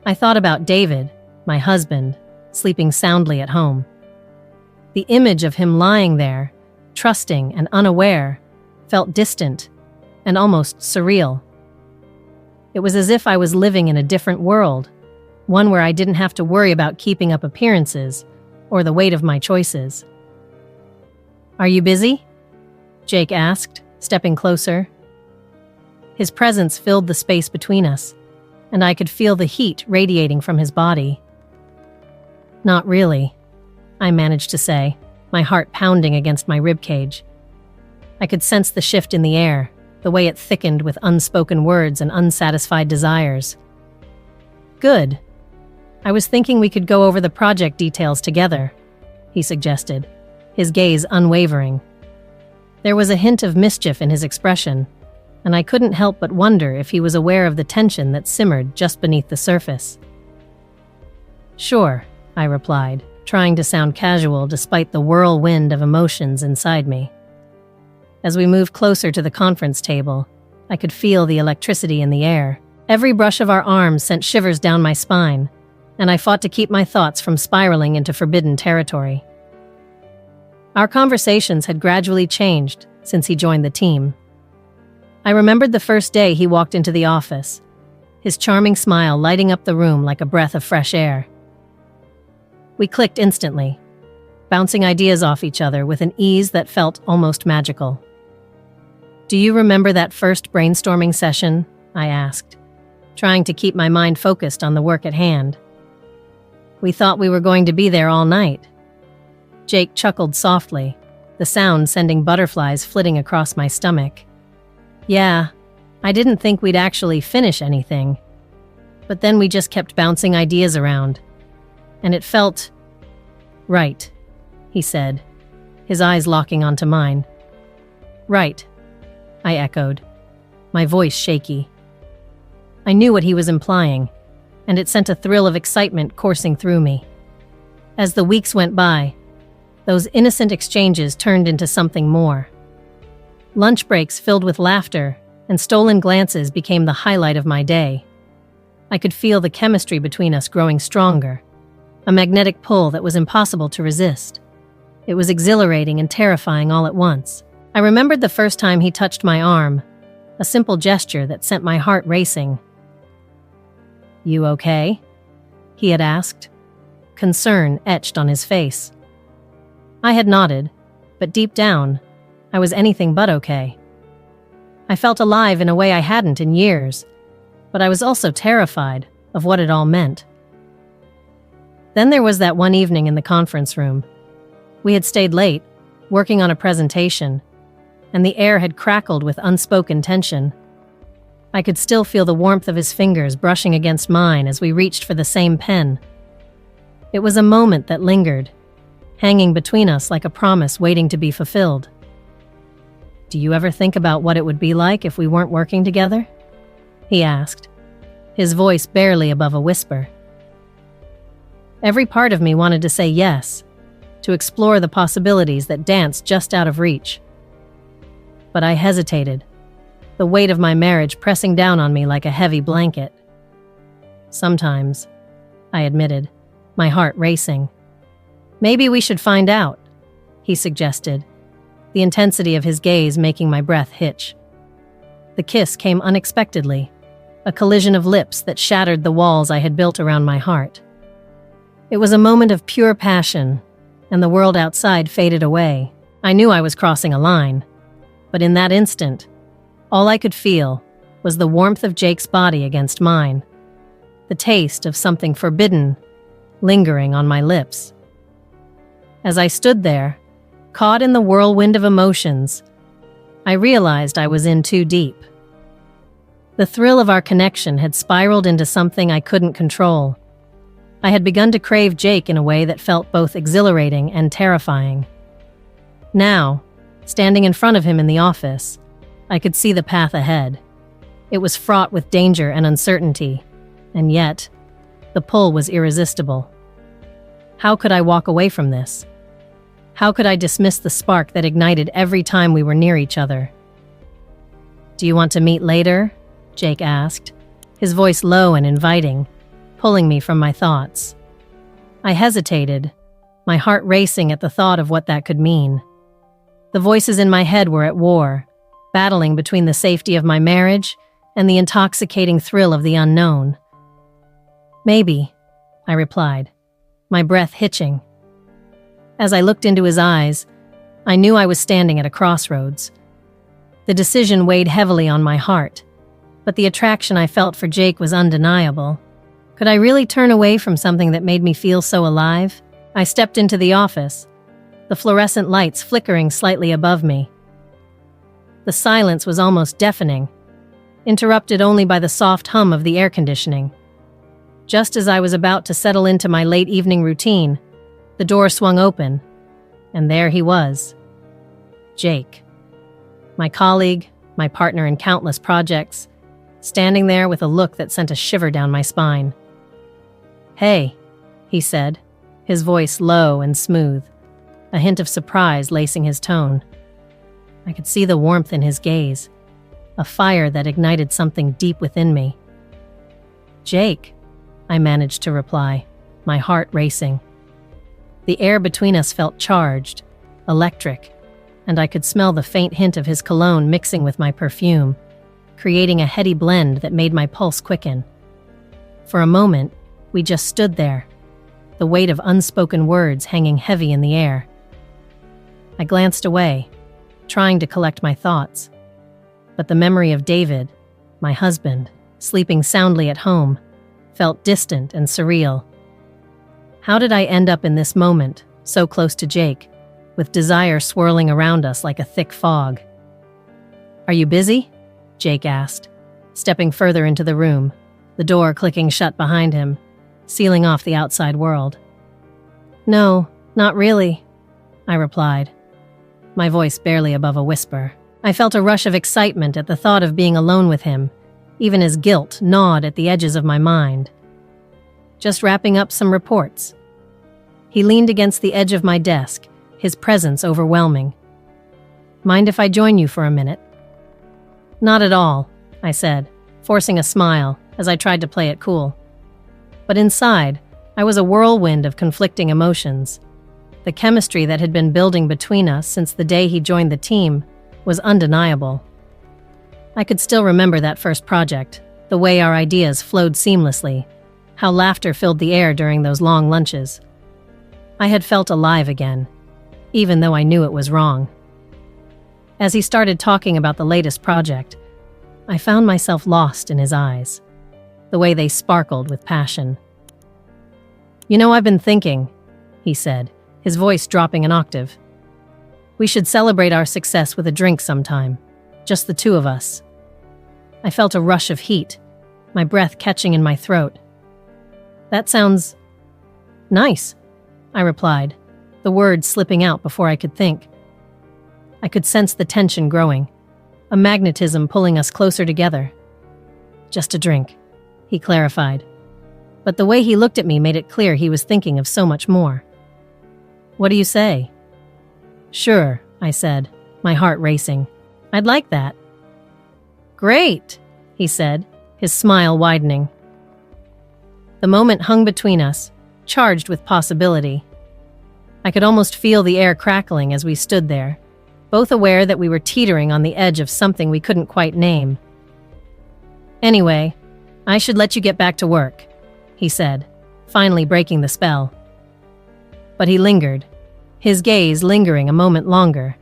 I thought about David, my husband, sleeping soundly at home. The image of him lying there, trusting and unaware, felt distant and almost surreal. It was as if I was living in a different world, one where I didn't have to worry about keeping up appearances or the weight of my choices. "Are you busy?" Jake asked, stepping closer. His presence filled the space between us, and I could feel the heat radiating from his body. "Not really," I managed to say, my heart pounding against my ribcage. I could sense the shift in the air, the way it thickened with unspoken words and unsatisfied desires. Good. I was thinking we could go over the project details together, he suggested, his gaze unwavering. There was a hint of mischief in his expression, and I couldn't help but wonder if he was aware of the tension that simmered just beneath the surface. Sure, I replied, trying to sound casual despite the whirlwind of emotions inside me. As we moved closer to the conference table, I could feel the electricity in the air. Every brush of our arms sent shivers down my spine, and I fought to keep my thoughts from spiraling into forbidden territory. Our conversations had gradually changed since he joined the team. I remembered the first day he walked into the office, his charming smile lighting up the room like a breath of fresh air. We clicked instantly, bouncing ideas off each other with an ease that felt almost magical. Do you remember that first brainstorming session? I asked, trying to keep my mind focused on the work at hand. We thought we were going to be there all night. Jake chuckled softly, the sound sending butterflies flitting across my stomach. Yeah, I didn't think we'd actually finish anything. But then we just kept bouncing ideas around. And it felt right, he said, his eyes locking onto mine. Right, I echoed, my voice shaky. I knew what he was implying, and it sent a thrill of excitement coursing through me. As the weeks went by, those innocent exchanges turned into something more. Lunch breaks filled with laughter and stolen glances became the highlight of my day. I could feel the chemistry between us growing stronger, a magnetic pull that was impossible to resist. It was exhilarating and terrifying all at once. I remembered the first time he touched my arm, a simple gesture that sent my heart racing. You okay? He had asked, concern etched on his face. I had nodded, but deep down, I was anything but okay. I felt alive in a way I hadn't in years, but I was also terrified of what it all meant. Then there was that one evening in the conference room. We had stayed late, working on a presentation, and the air had crackled with unspoken tension. I could still feel the warmth of his fingers brushing against mine as we reached for the same pen. It was a moment that lingered, hanging between us like a promise waiting to be fulfilled. Do you ever think about what it would be like if we weren't working together? He asked, his voice barely above a whisper. Every part of me wanted to say yes, to explore the possibilities that danced just out of reach. But I hesitated, the weight of my marriage pressing down on me like a heavy blanket. Sometimes, I admitted, my heart racing. Maybe we should find out, he suggested, the intensity of his gaze making my breath hitch. The kiss came unexpectedly, a collision of lips that shattered the walls I had built around my heart. It was a moment of pure passion, and the world outside faded away. I knew I was crossing a line, but in that instant, all I could feel was the warmth of Jake's body against mine, the taste of something forbidden lingering on my lips. As I stood there, caught in the whirlwind of emotions, I realized I was in too deep. The thrill of our connection had spiraled into something I couldn't control. I had begun to crave Jake in a way that felt both exhilarating and terrifying. Now, standing in front of him in the office, I could see the path ahead. It was fraught with danger and uncertainty, and yet, the pull was irresistible. How could I walk away from this? How could I dismiss the spark that ignited every time we were near each other? Do you want to meet later? Jake asked, his voice low and inviting, pulling me from my thoughts. I hesitated, my heart racing at the thought of what that could mean. The voices in my head were at war, battling between the safety of my marriage and the intoxicating thrill of the unknown. Maybe, I replied, my breath hitching. As I looked into his eyes, I knew I was standing at a crossroads. The decision weighed heavily on my heart, but the attraction I felt for Jake was undeniable. Could I really turn away from something that made me feel so alive? I stepped into the office, the fluorescent lights flickering slightly above me. The silence was almost deafening, interrupted only by the soft hum of the air conditioning. Just as I was about to settle into my late evening routine, the door swung open, and there he was. Jake. My colleague, my partner in countless projects, standing there with a look that sent a shiver down my spine. "Hey," he said, his voice low and smooth, a hint of surprise lacing his tone. I could see the warmth in his gaze, a fire that ignited something deep within me. "Jake," I managed to reply, my heart racing. The air between us felt charged, electric, and I could smell the faint hint of his cologne mixing with my perfume, creating a heady blend that made my pulse quicken. For a moment, we just stood there, the weight of unspoken words hanging heavy in the air. I glanced away, trying to collect my thoughts, but the memory of David, my husband, sleeping soundly at home, felt distant and surreal. How did I end up in this moment, so close to Jake, with desire swirling around us like a thick fog? "Are you busy?" Jake asked, stepping further into the room, the door clicking shut behind him, sealing off the outside world. "No, not really," I replied, my voice barely above a whisper. I felt a rush of excitement at the thought of being alone with him, even as guilt gnawed at the edges of my mind. "Just wrapping up some reports." He leaned against the edge of my desk, his presence overwhelming. "Mind if I join you for a minute?" "Not at all," I said, forcing a smile as I tried to play it cool. But inside, I was a whirlwind of conflicting emotions. The chemistry that had been building between us since the day he joined the team was undeniable. I could still remember that first project, the way our ideas flowed seamlessly, how laughter filled the air during those long lunches. I had felt alive again, even though I knew it was wrong. As he started talking about the latest project, I found myself lost in his eyes, the way they sparkled with passion. "You know, I've been thinking," he said, his voice dropping an octave. "We should celebrate our success with a drink sometime, just the two of us." I felt a rush of heat, my breath catching in my throat. "That sounds nice," I replied, the words slipping out before I could think. I could sense the tension growing, a magnetism pulling us closer together. "Just a drink," he clarified, but the way he looked at me made it clear he was thinking of so much more. "What do you say?" "Sure," I said, my heart racing. "I'd like that." "Great," he said, his smile widening. The moment hung between us, charged with possibility. I could almost feel the air crackling as we stood there, both aware that we were teetering on the edge of something we couldn't quite name. "Anyway, I should let you get back to work," he said, finally breaking the spell. But he lingered, his gaze lingering a moment longer,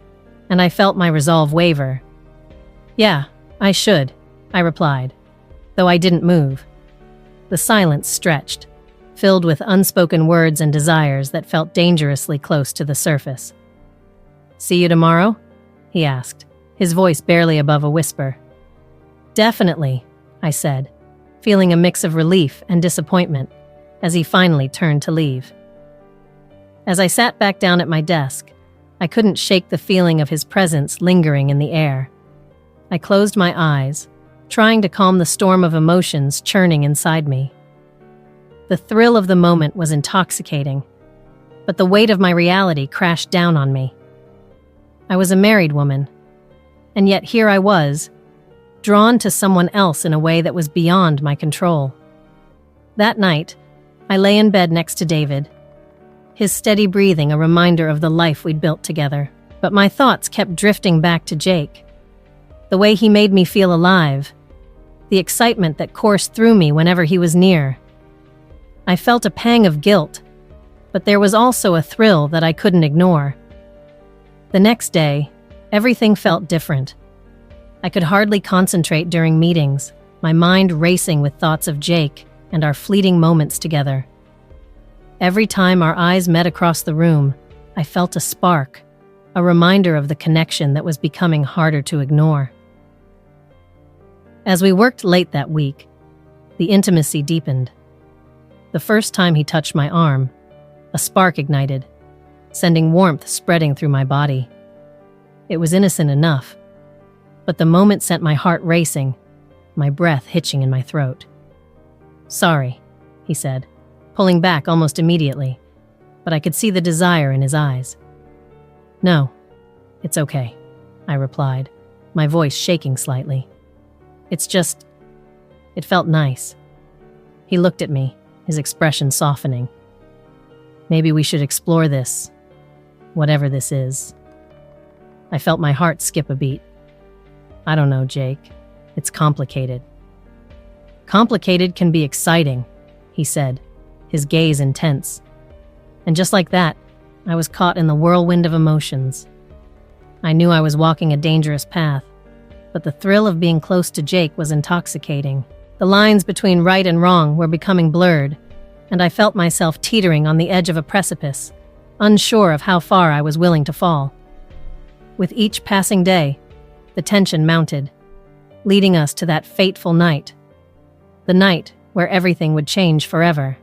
and I felt my resolve waver. "Yeah, I should," I replied, though I didn't move. The silence stretched, filled with unspoken words and desires that felt dangerously close to the surface. "See you tomorrow?" he asked, his voice barely above a whisper. "Definitely," I said, feeling a mix of relief and disappointment as he finally turned to leave. As I sat back down at my desk, I couldn't shake the feeling of his presence lingering in the air. I closed my eyes, trying to calm the storm of emotions churning inside me. The thrill of the moment was intoxicating, but the weight of my reality crashed down on me. I was a married woman, and yet here I was, drawn to someone else in a way that was beyond my control. That night, I lay in bed next to David, his steady breathing a reminder of the life we'd built together. But my thoughts kept drifting back to Jake. The way he made me feel alive, the excitement that coursed through me whenever he was near. I felt a pang of guilt, but there was also a thrill that I couldn't ignore. The next day, everything felt different. I could hardly concentrate during meetings, my mind racing with thoughts of Jake and our fleeting moments together. Every time our eyes met across the room, I felt a spark, a reminder of the connection that was becoming harder to ignore. As we worked late that week, the intimacy deepened. The first time he touched my arm, a spark ignited, sending warmth spreading through my body. It was innocent enough, but the moment sent my heart racing, my breath hitching in my throat. "Sorry," he said, pulling back almost immediately, but I could see the desire in his eyes. "No, it's okay," I replied, my voice shaking slightly. "It felt nice." He looked at me, his expression softening. "Maybe we should explore this, whatever this is." I felt my heart skip a beat. "I don't know, Jake. It's complicated." "Complicated can be exciting," he said, his gaze intense. And just like that, I was caught in the whirlwind of emotions. I knew I was walking a dangerous path, but the thrill of being close to Jake was intoxicating. The lines between right and wrong were becoming blurred, and I felt myself teetering on the edge of a precipice, unsure of how far I was willing to fall. With each passing day, the tension mounted, leading us to that fateful night. The night where everything would change forever.